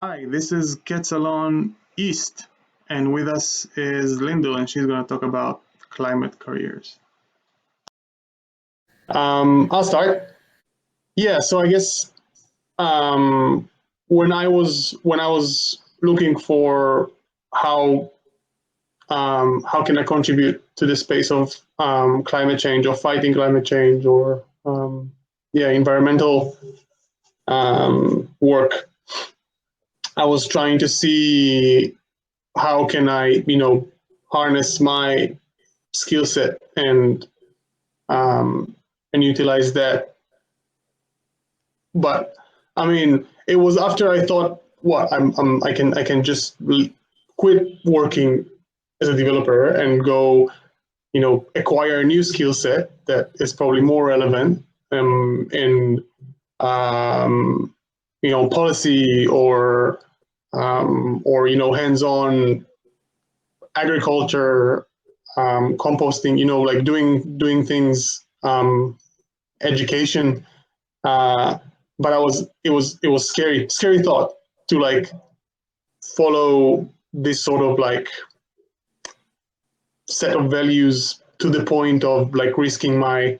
Hi, this is Salon East, and with us is Lyndall, and she's going to talk about climate careers. I'll start. Yeah, so I guess when I was looking for how can I contribute to the space of climate change or fighting climate change or environmental work, I was trying to see how can I harness my skill set and utilize that. But I mean, it was after I thought, I can just quit working as a developer and go, acquire a new skill set that is probably more relevant in policy or hands-on agriculture, composting, like doing things, education. But it was scary thought to like follow this sort of like set of values to the point of like risking my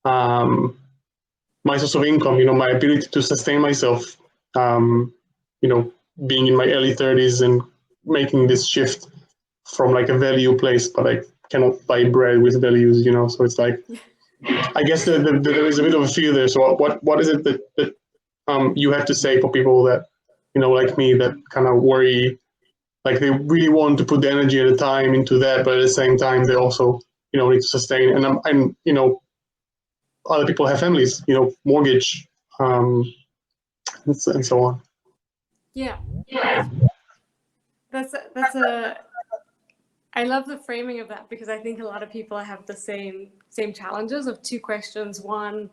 my source of income, my ability to sustain myself, being in my early 30s and making this shift from like a value place, but I cannot buy bread with values, so it's like, I guess there is a bit of a fear there. So what is it that you have to say for people that, like me, that kind of worry, like they really want to put the energy and the time into that, but at the same time, they also, need to sustain. And I'm other people have families, mortgage, and so on. Yeah. That's a I love the framing of that, because I think a lot of people have the same challenges of two questions. One,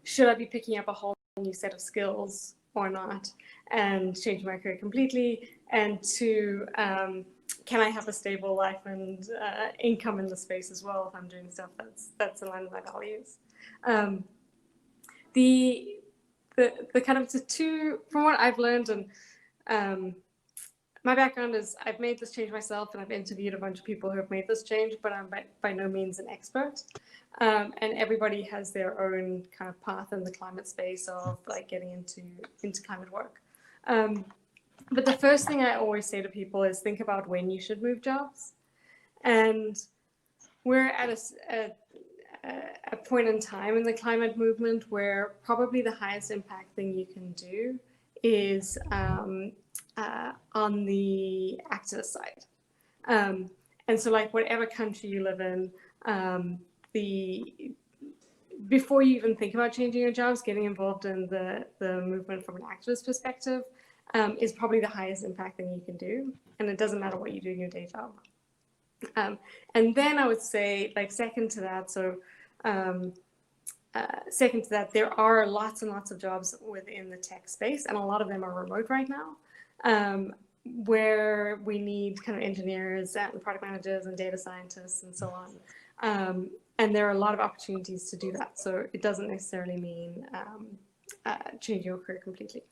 should I be picking up a whole new set of skills or not, and changing my career completely? And two, can I have a stable life and income in the space as well if I'm doing stuff that's aligned with my values? The kind of the two, from what I've learned, and my background is I've made this change myself, and I've interviewed a bunch of people who have made this change, but I'm by no means an expert. And everybody has their own kind of path in the climate space of like getting into climate work. But the first thing I always say to people is think about when you should move jobs. And we're at a point in time in the climate movement where probably the highest impact thing you can do is on the activist side. And so like whatever country you live in, before you even think about changing your jobs, getting involved in the movement from an activist perspective is probably the highest impact thing you can do. And it doesn't matter what you do in your day job. And then I would say, like, second to that, there are lots and lots of jobs within the tech space, and a lot of them are remote right now, where we need kind of engineers and product managers and data scientists and so on. And there are a lot of opportunities to do that. So it doesn't necessarily mean changing your career completely.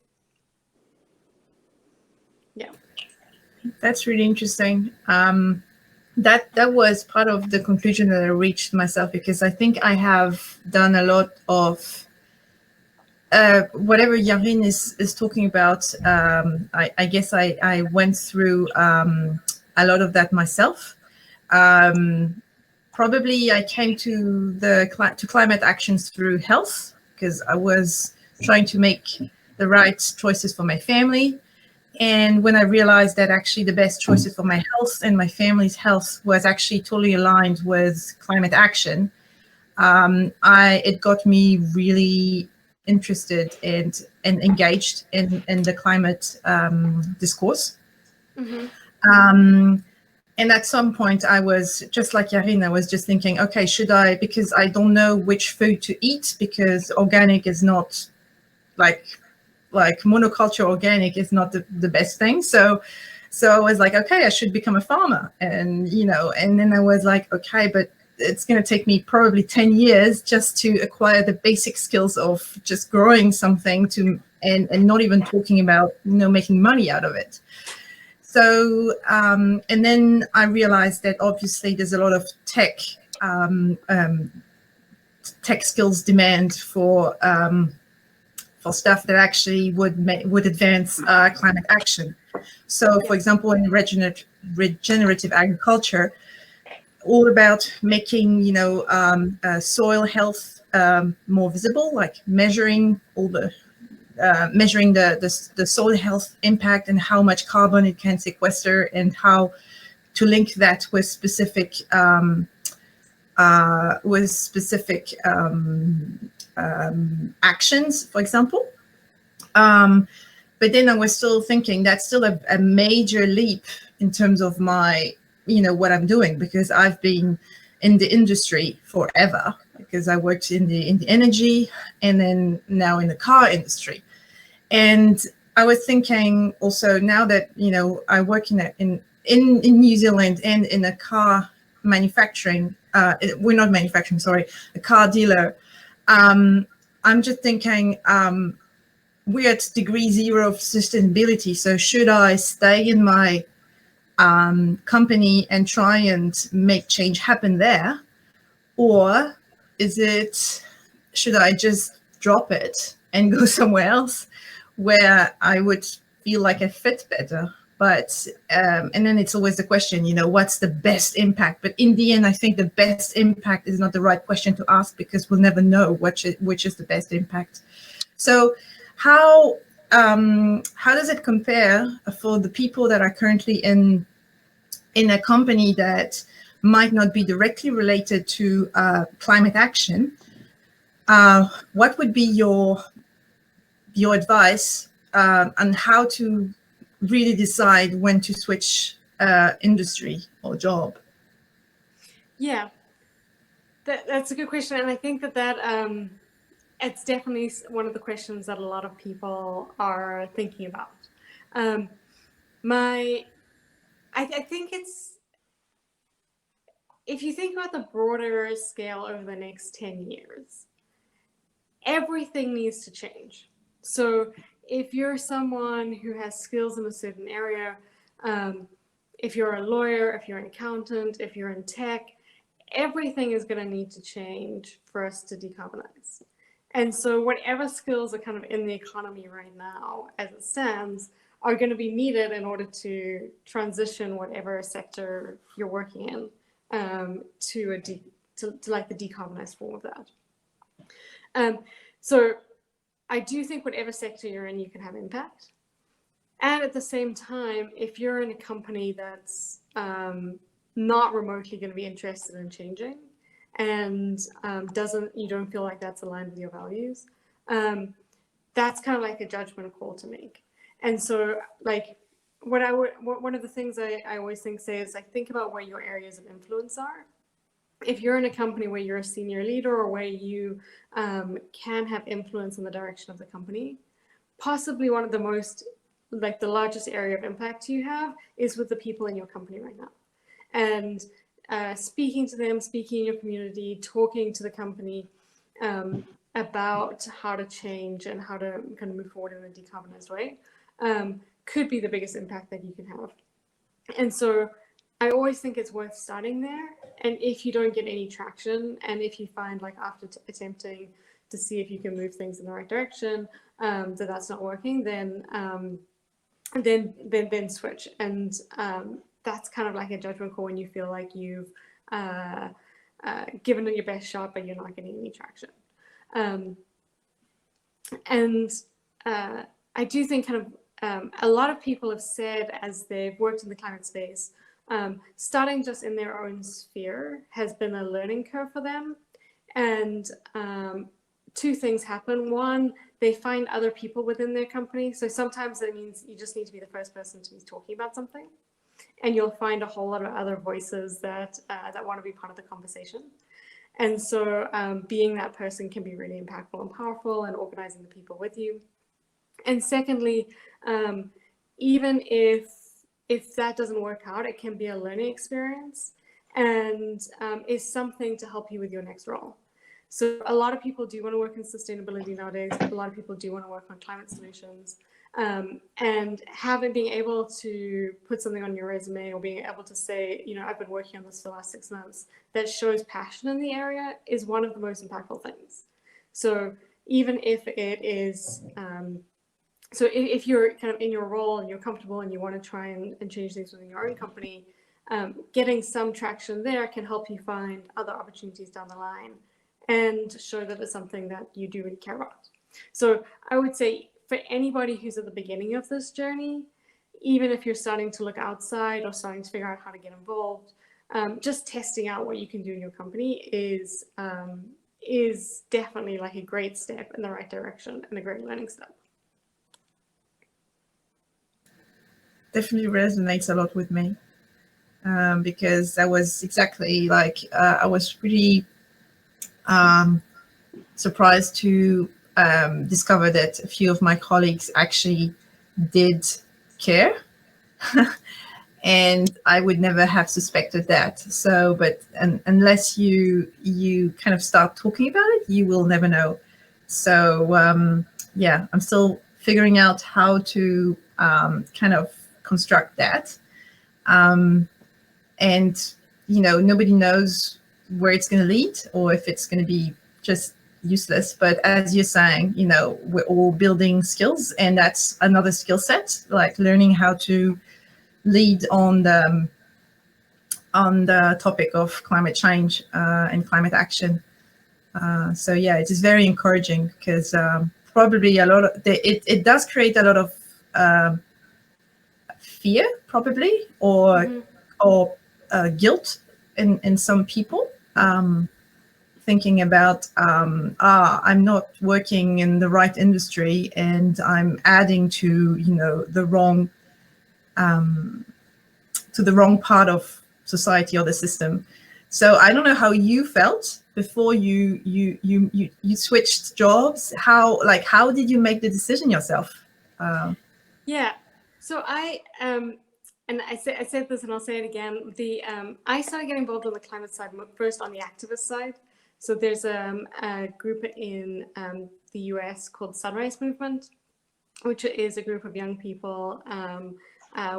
Yeah. That's really interesting. That was part of the conclusion that I reached myself, because I think I have done a lot of whatever Yarin is talking about. I guess I went through a lot of that myself. Probably I came to climate actions through health, because I was trying to make the right choices for my family. And when I realized that actually the best choices for my health and my family's health was actually totally aligned with climate action, it got me really interested and engaged in the climate discourse. Mm-hmm. And at some point I was just like Yarin, I was just thinking, okay, should I, because I don't know which food to eat, because organic is not like monoculture organic is not the best thing. So I was like, okay, I should become a farmer. And, and then I was like, okay, but it's going to take me probably 10 years just to acquire the basic skills of just growing something and not even talking about, making money out of it. So, and then I realized that obviously there's a lot of tech skills demand for stuff that actually would advance climate action. So, for example, in regenerative agriculture, all about making soil health more visible, like measuring the soil health impact and how much carbon it can sequester, and how to link that with specific actions, for example. But then I was still thinking that's still a major leap in terms of my, what I'm doing, because I've been in the industry forever, because I worked in the energy and then now in the car industry. And I was thinking also, now that, I work in New Zealand and in a car manufacturing, we're not manufacturing, sorry, a car dealer. I'm just thinking, we're at degree 0 of sustainability. So should I stay in my company and try and make change happen there? Or should I just drop it and go somewhere else where I would feel like I fit better? But, and then it's always the question, what's the best impact? But in the end, I think the best impact is not the right question to ask, because we'll never know which is the best impact. So how does it compare for the people that are currently in a company that might not be directly related to climate action? What would be your advice on how to really decide when to switch industry or job? Yeah, that's a good question. And I think that it's definitely one of the questions that a lot of people are thinking about. I think it's, if you think about the broader scale over the next 10 years, everything needs to change. So if you're someone who has skills in a certain area, if you're a lawyer, if you're an accountant, if you're in tech, everything is going to need to change for us to decarbonize. And so whatever skills are kind of in the economy right now, as it stands, are going to be needed in order to transition whatever sector you're working in to like the decarbonized form of that. So I do think whatever sector you're in, you can have impact. And at the same time, if you're in a company that's not remotely going to be interested in changing, and you don't feel like that's aligned with your values, that's kind of like a judgment call to make. And so, like, one of the things I always say is, like, think about where your areas of influence are. If you're in a company where you're a senior leader, or where you can have influence in the direction of the company, possibly one of the most, like, the largest area of impact you have is with the people in your company right now. And speaking to them, speaking in your community, talking to the company about how to change and how to kind of move forward in a decarbonized way could be the biggest impact that you can have. And so I always think it's worth starting there. And if you don't get any traction, and if you find, like, after attempting to see if you can move things in the right direction, that's not working, then switch. And that's kind of like a judgment call when you feel like you've given it your best shot, but you're not getting any traction. I do think kind of a lot of people have said, as they've worked in the climate space, starting just in their own sphere has been a learning curve for them. And two things happen. One, they find other people within their company. So sometimes that means you just need to be the first person to be talking about something, and you'll find a whole lot of other voices that want to be part of the conversation. And so being that person can be really impactful and powerful, and organizing the people with you. And secondly, even if that doesn't work out, it can be a learning experience, and is something to help you with your next role. So a lot of people do want to work in sustainability nowadays. A lot of people do want to work on climate solutions. And being able to put something on your resume, or being able to say, you know, I've been working on this for the last 6 months, that shows passion in the area, is one of the most impactful things. So even if it is, so if you're kind of in your role and you're comfortable and you want to try and change things within your own company, getting some traction there can help you find other opportunities down the line and show that it's something that you do really care about. So I would say, for anybody who's at the beginning of this journey, even if you're starting to look outside or starting to figure out how to get involved, just testing out what you can do in your company is definitely like a great step in the right direction and a great learning step. Definitely resonates a lot with me, because I was exactly like, I was pretty surprised to discover that a few of my colleagues actually did care. And I would never have suspected that. So, but unless you kind of start talking about it, you will never know. So yeah, I'm still figuring out how to kind of construct that. And you know, nobody knows where it's going to lead, or if it's going to be just useless. But as you're saying, you know, we're all building skills, and that's another skill set, like learning how to lead on the topic of climate change and climate action. So yeah, it is very encouraging, because probably a lot of it does create a lot of fear, probably, or guilt in some people, thinking about I'm not working in the right industry, and I'm adding to, you know, the wrong part of society or the system. So I don't know how you felt before you switched jobs. How did you make the decision yourself? Yeah, so I and I said this, and I'll say it again. I started getting involved on the climate side first, on the activist side. So there's a group in the US called Sunrise Movement, which is a group of young people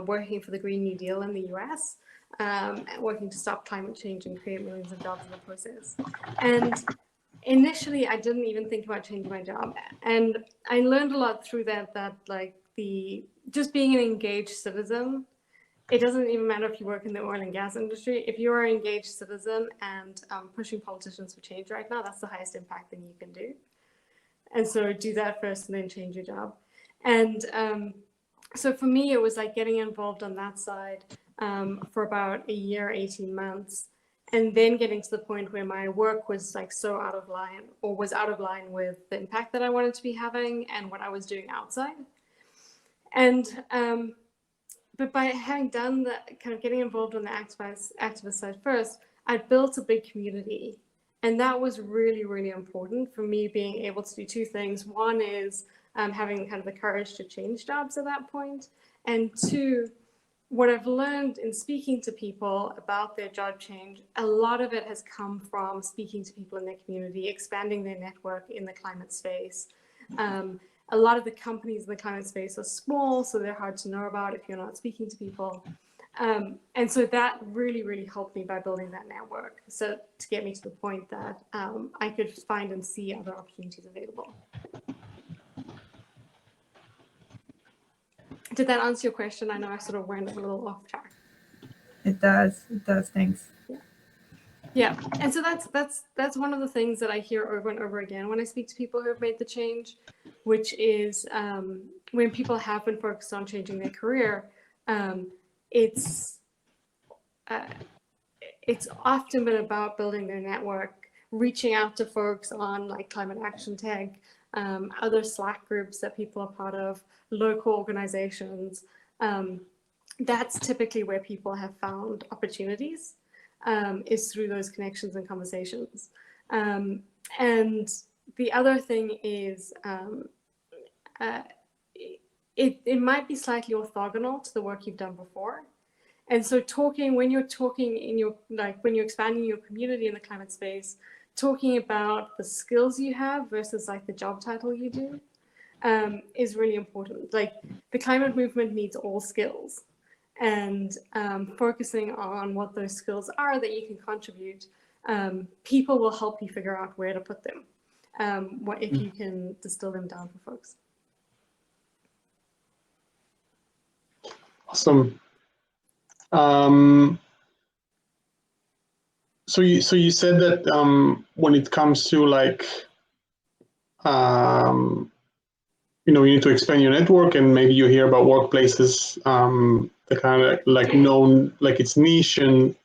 working for the Green New Deal in the US, working to stop climate change and create millions of jobs in the process. And initially, I didn't even think about changing my job. And I learned a lot through that like just being an engaged citizen, it doesn't even matter if you work in the oil and gas industry. If you're an engaged citizen and pushing politicians for change right now, that's the highest impact thing you can do. And so do that first and then change your job. And so for me, it was like getting involved on that side for about a year, 18 months, and then getting to the point where my work was like so out of line, or was out of line with the impact that I wanted to be having and what I was doing outside. And but by having done that, kind of getting involved on the activist side first, I built a big community. And that was really, really important for me, being able to do two things. One is having kind of the courage to change jobs at that point. And two, what I've learned in speaking to people about their job change, a lot of it has come from speaking to people in their community, expanding their network in the climate space. A lot of the companies in the climate space are small, so they're hard to know about if you're not speaking to people. And so that really, really helped me by building that network. So to get me to the point that I could find and see other opportunities available. Did that answer your question? I know I sort of went a little off track. It does, thanks. Yeah, and so that's one of the things that I hear over and over again when I speak to people who have made the change, which is when people have been focused on changing their career, it's often been about building their network, reaching out to folks on like ClimateAction.tech, other Slack groups that people are part of, local organizations. That's typically where people have found opportunities. Is through those connections and conversations. And the other thing is it might be slightly orthogonal to the work you've done before. And so when you're expanding your community in the climate space, talking about the skills you have versus like the job title you do is really important. Like the climate movement needs all skills, and focusing on what those skills are that you can contribute, people will help you figure out where to put them, if you can distill them down for folks. Awesome. So you said that when it comes to like you need to expand your network, and maybe you hear about workplaces that kind of like known, like it's niche and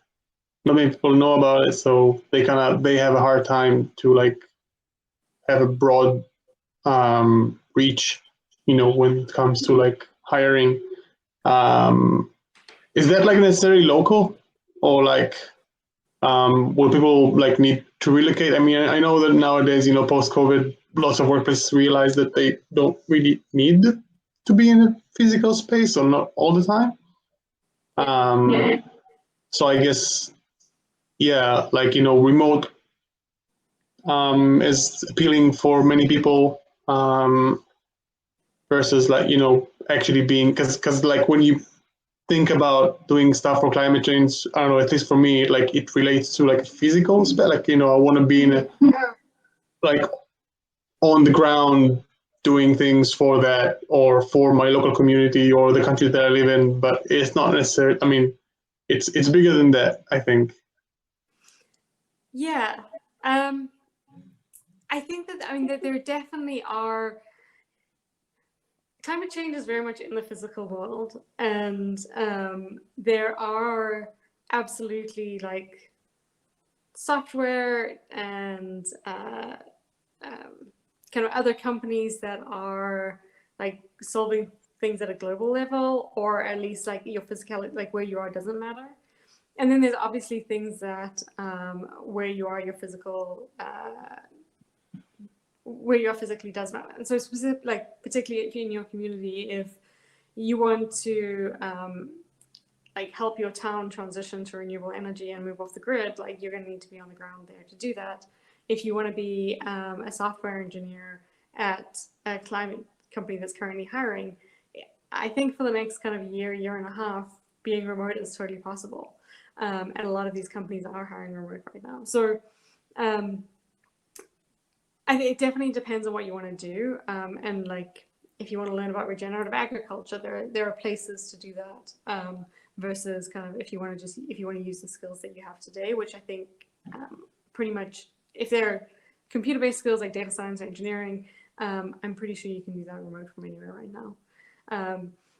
not many people know about it, so they have a hard time to like have a broad reach, when it comes to like hiring. Is that like necessarily local, or like will people like need to relocate? I mean, I know that nowadays, post-COVID, lots of workplaces realize that they don't really need to be in a physical space, or not all the time. So I guess, yeah, like, remote is appealing for many people versus like, actually being, because like when you think about doing stuff for climate change, I don't know, at least for me, like it relates to like physical space, like, I want to be in a, like on the ground doing things for that, or for my local community or the country that I live in, but it's not necessarily, I mean, it's bigger than that, I think. Yeah. I think that there definitely are, climate change is very much in the physical world, and there are absolutely like software and kind of other companies that are like solving things at a global level, or at least like your physicality, like where you are doesn't matter. And then there's obviously things that where you are, your physical where you are physically does matter. And so specific, like particularly if you're in your community, if you want to like help your town transition to renewable energy and move off the grid, like you're going to need to be on the ground there to do that. If you want to be a software engineer at a climate company that's currently hiring, I think for the next kind of year and a half, being remote is totally possible. And a lot of these companies are hiring remote right now. So I think it definitely depends on what you want to do. And like, if you want to learn about regenerative agriculture, there are places to do that versus kind of if you want to use the skills that you have today, which I think pretty much, if they're computer-based skills like data science or engineering, I'm pretty sure you can do that remote from anywhere right now.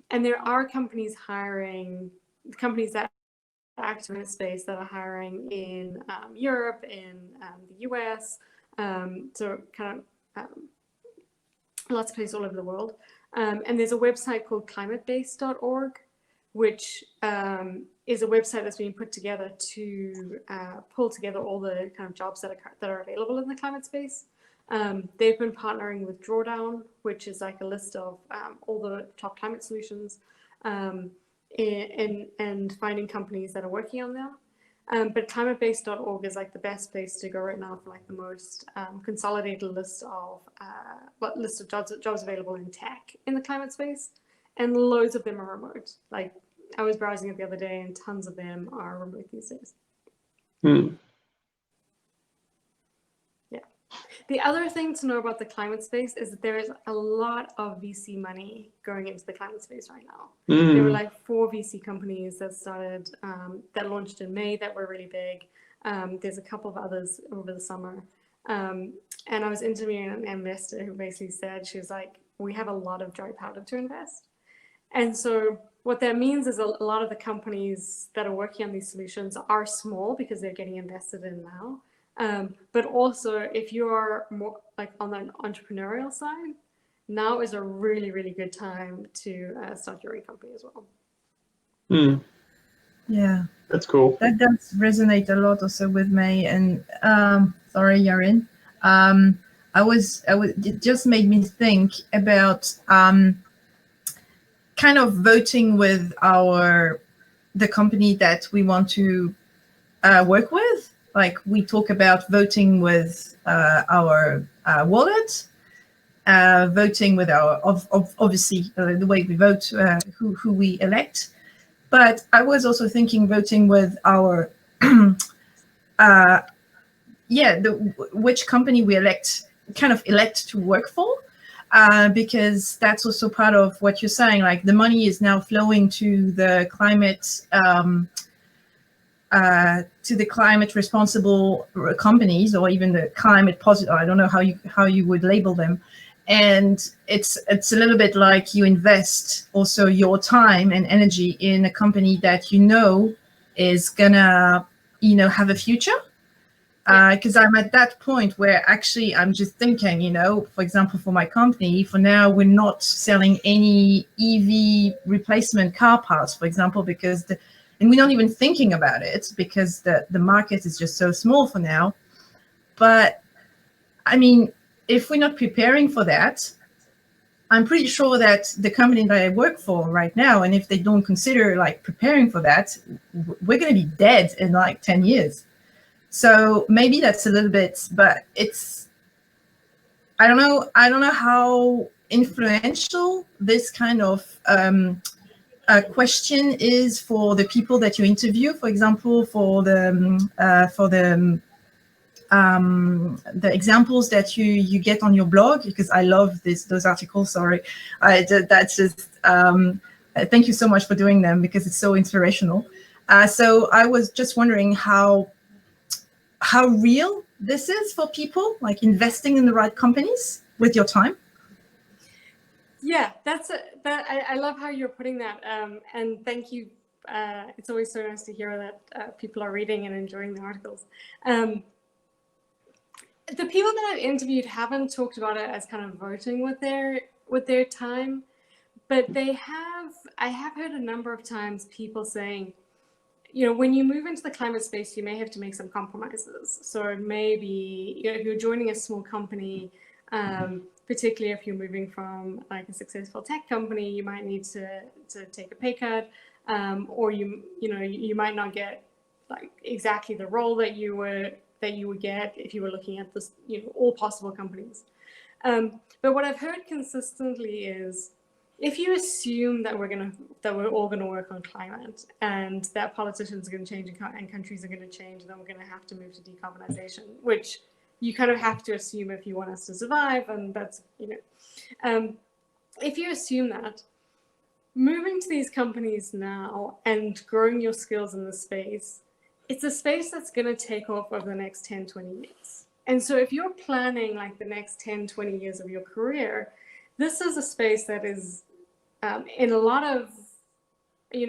And there are companies that active in the space that are hiring in Europe, in the US, so kind of lots of places all over the world. And there's a website called ClimateBase.org, which is a website that's been put together to pull together all the kind of jobs that are available in the climate space. They've been partnering with Drawdown, which is like a list of all the top climate solutions, and finding companies that are working on them. But ClimateBase.org is like the best place to go right now for like the most consolidated list of jobs available in tech in the climate space, and loads of them are remote. Like I was browsing it the other day, and tons of them are remote these days. Yeah. The other thing to know about the climate space is that there is a lot of VC money going into the climate space right now. There were like 4 VC companies that started, that launched in May that were really big. There's a couple of others over the summer. And I was interviewing an investor who basically said, she was like, we have a lot of dry powder to invest. And so what that means is a lot of the companies that are working on these solutions are small because they're getting invested in now. But also, if you are more like on the entrepreneurial side, now is a really, really good time to start your own company as well. Yeah, that's cool. That does resonate a lot also with me. And sorry, Yarin. It just made me think about kind of voting with the company that we want to work with. Like we talk about voting with our wallet, voting with our obviously the way we vote, who we elect. But I was also thinking voting with our which company we kind of elect to work for. Because that's also part of what you're saying, like the money is now flowing to the climate responsible companies, or even the climate positive. I don't know how you would label them. And it's a little bit like you invest also your time and energy in a company that is gonna have a future. Because I'm at that point where actually I'm just thinking, for example, for my company, for now, we're not selling any EV replacement car parts, for example, and we're not even thinking about it because the market is just so small for now. But I mean, if we're not preparing for that, I'm pretty sure that the company that I work for right now, and if they don't consider like preparing for that, we're going to be dead in like 10 years. So maybe that's a little bit, but I don't know how influential this kind of question is for the people that you interview. For example, for the examples that you get on your blog, because I love those articles. Sorry, that's just thank you so much for doing them because it's so inspirational. So I was just wondering how real this is for people, like investing in the right companies with your time. Yeah, I love how you're putting that, and thank you. It's always so nice to hear that people are reading and enjoying the articles. The people that I've interviewed haven't talked about it as kind of voting with their time, but I have heard a number of times people saying, when you move into the climate space, you may have to make some compromises. So maybe, if you're joining a small company, particularly if you're moving from like a successful tech company, you might need to take a pay cut, or you might not get like exactly the role that you would get if you were looking at this, all possible companies. But what I've heard consistently is, if you assume that we're all gonna work on climate, and that politicians are gonna change and countries are gonna change, then we're gonna have to move to decarbonization, which you kind of have to assume if you want us to survive, and that's if you assume that, moving to these companies now and growing your skills in the space, it's a space that's gonna take off over the next 10, 20 years. And so if you're planning like the next 10, 20 years of your career, this is a space that is in a lot of,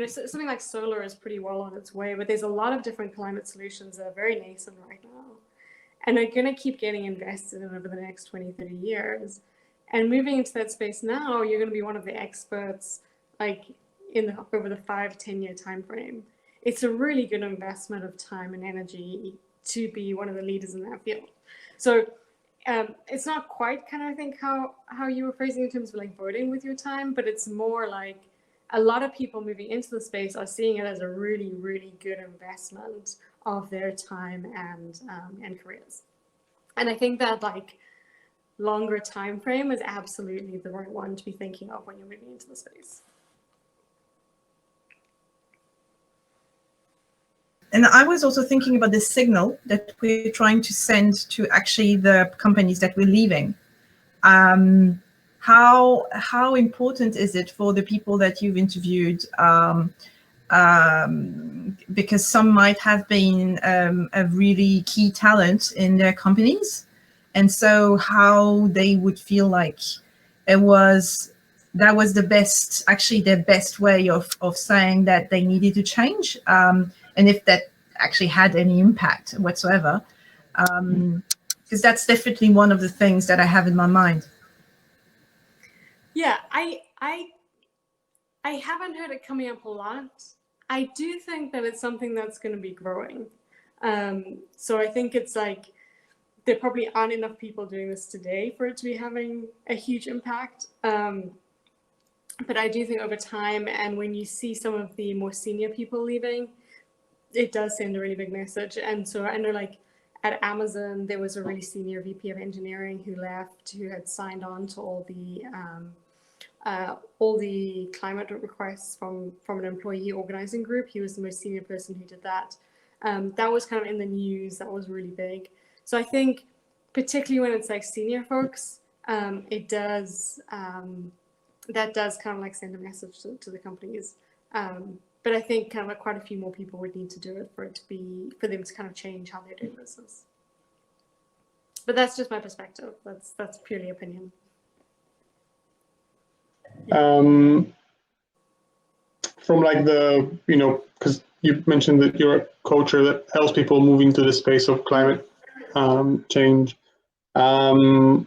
something like solar is pretty well on its way, but there's a lot of different climate solutions that are very nascent right now, and are going to keep getting invested in over the next 20, 30 years. And moving into that space now, you're going to be one of the experts, like over the 5-10 year time frame. It's a really good investment of time and energy to be one of the leaders in that field. So it's not quite kind of, I think, how you were phrasing in terms of like voting with your time, but it's more like a lot of people moving into the space are seeing it as a really, really good investment of their time and careers. And I think that like longer time frame is absolutely the right one to be thinking of when you're moving into the space. And I was also thinking about the signal that we're trying to send to actually the companies that we're leaving. How important is it for the people that you've interviewed? Because some might have been a really key talent in their companies, and so how they would feel like that was the best, actually their best way of saying that they needed to change. And if that actually had any impact whatsoever, because that's definitely one of the things that I have in my mind. Yeah, I haven't heard it coming up a lot. I do think that it's something that's going to be growing. So I think it's like there probably aren't enough people doing this today for it to be having a huge impact. But I do think over time, and when you see some of the more senior people leaving, it does send a really big message. And so I know, like, at Amazon, there was a really senior VP of engineering who left, who had signed on to all the climate requests from an employee organizing group. He was the most senior person who did that. That was kind of in the news. That was really big. So I think, particularly when it's like senior folks, it does that does kind of like send a message to the companies. But I think kind of like quite a few more people would need to do it for them to kind of change how they're doing business. But that's just my perspective. That's purely opinion. From like the, because you mentioned that you're a culture that helps people move into the space of climate change. What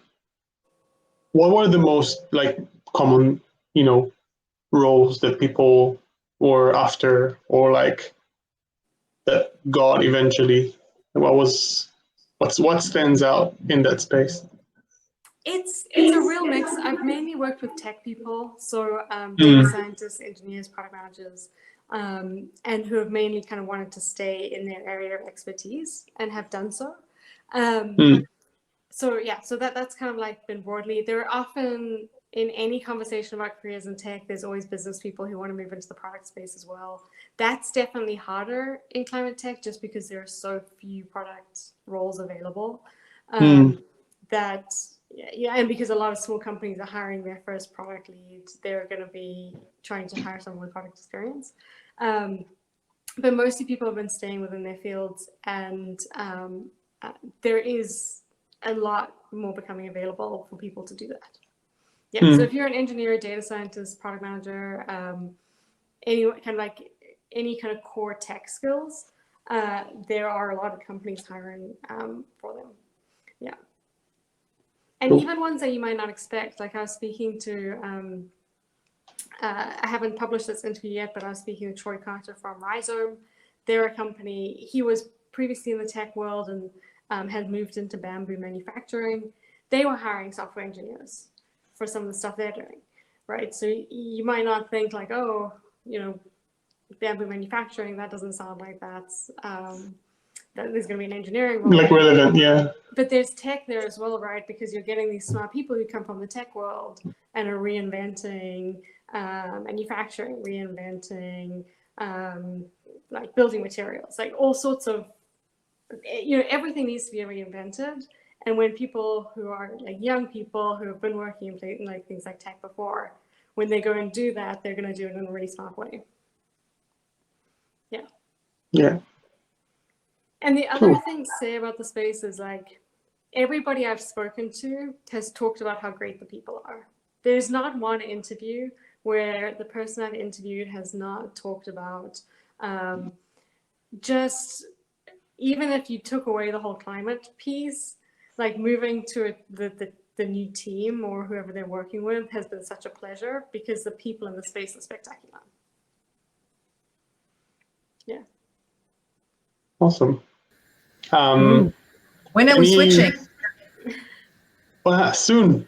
were the most like common, roles that people were after, or like that got eventually? What stands out in that space? It's a real mix. I've mainly worked with tech people, so data scientists, engineers, product managers, and who have mainly kind of wanted to stay in their area of expertise and have done so. So that's kind of like been broadly. There are often, in any conversation about careers in tech, there's always business people who want to move into the product space as well. That's definitely harder in climate tech, just because there are so few product roles available. And because a lot of small companies are hiring their first product lead, they're going to be trying to hire someone with product experience. But mostly people have been staying within their fields, and there is a lot more becoming available for people to do that. So if you're an engineer, data scientist, product manager, any kind of core tech skills, there are a lot of companies hiring for them. And even ones that you might not expect. Like, I was speaking to, I haven't published this interview yet, but I was speaking to Troy Carter from Rhizome. They're a company, he was previously in the tech world and had moved into bamboo manufacturing. They were hiring software engineers for some of the stuff they're doing, right? So you might not think like, oh, bamboo manufacturing, that doesn't sound like that's, that there's going to be an engineering role. Like relevant, yeah. But there's tech there as well, right? Because you're getting these smart people who come from the tech world and are reinventing manufacturing, reinventing like building materials, like all sorts of, everything needs to be reinvented. And when people who are like young people who have been working in like things like tech before, when they go and do that, they're going to do it in a really smart way. Yeah. And the other thing to say about the space is, like, everybody I've spoken to has talked about how great the people are. There's not one interview where the person I've interviewed has not talked about just, even if you took away the whole climate piece, like moving to the new team or whoever they're working with has been such a pleasure, because the people in the space are spectacular. Yeah. Awesome. When are we switching? Well, soon.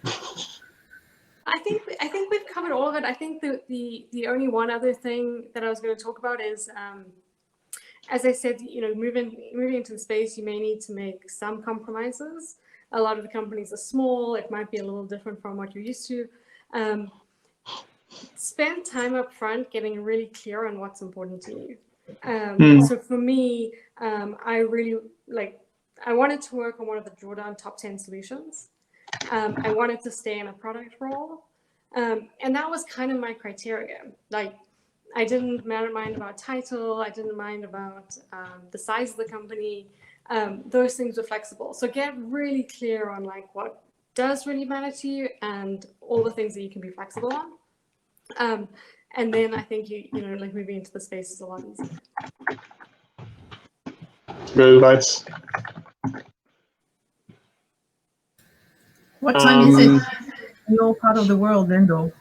I think we've covered all of it. I think the only one other thing that I was going to talk about is, as I said, moving into the space, you may need to make some compromises. A lot of the companies are small. It might be a little different from what you're used to. Spend time up front getting really clear on what's important to you. So for me, I really I wanted to work on one of the drawdown top 10 solutions. I wanted to stay in a product role. And that was kind of my criteria. Like, I didn't mind about title. I didn't mind about the size of the company. Those things were flexible. So get really clear on like what does really matter to you and all the things that you can be flexible on. And then I think like moving into the space is a lot easier. Good advice. What time is it in your part of the world, Lyndall?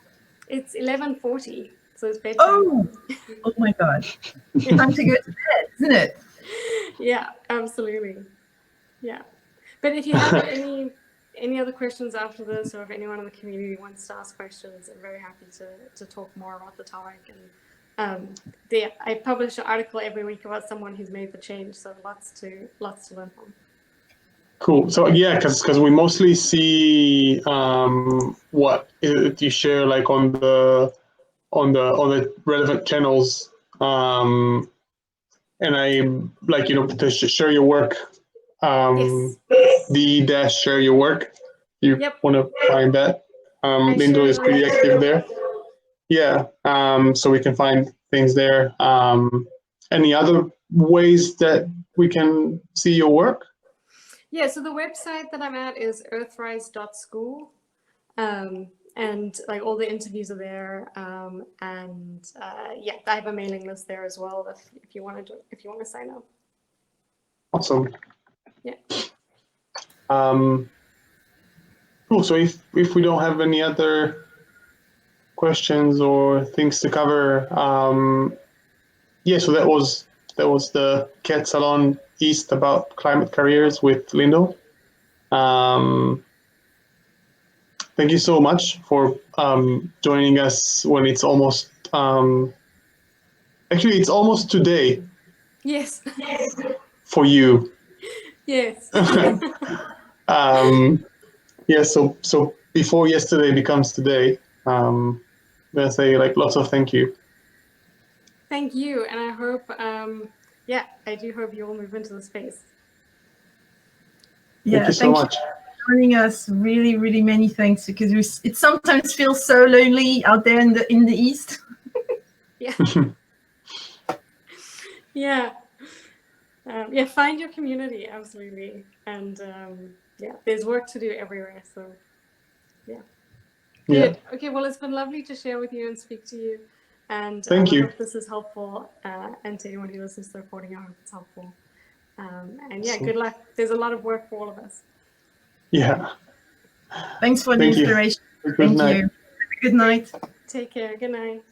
It's 11:40, so it's bedtime. Oh my God. Time to go to bed, isn't it? Yeah, absolutely. Yeah. But if you have any other questions after this, or if anyone in the community wants to ask questions, I'm very happy to talk more about the topic I publish an article every week about someone who's made the change, so lots to learn from. Cool. So yeah, because we mostly see what you share like on the relevant channels, and I like to share your work. Yes. Share your work. You want to find that. Lyndall is pretty active there. Yeah. So we can find things there. Any other ways that we can see your work? Yeah, so the website that I'm at is earthrise.school, and like all the interviews are there, and yeah, I have a mailing list there as well if you want to sign up. Awesome. Yeah. Cool. So if we don't have any other questions or things to cover, yeah. So that was the CAT Salon East about climate careers with Lyndall. Thank you so much for joining us when it's almost actually it's almost today. Yes. For you. Yes. Yeah. So before yesterday becomes today, I'm gonna say like lots of thank you. Thank you, and I hope, yeah, I do hope you will move into the space. Yeah, thank you so much. For joining us. Really, really many thanks, because it sometimes feels so lonely out there in the East. Yeah. Yeah. Yeah, find your community, absolutely. And yeah, there's work to do everywhere. So yeah. Good. Yeah. Okay, well, it's been lovely to share with you and speak to you. And Thank you. I hope this is helpful. And to anyone who listens to the recording, I hope it's helpful. And yeah, good luck. There's a lot of work for all of us. Yeah. Thanks for the inspiration. Thank you. Good night. Take care. Good night.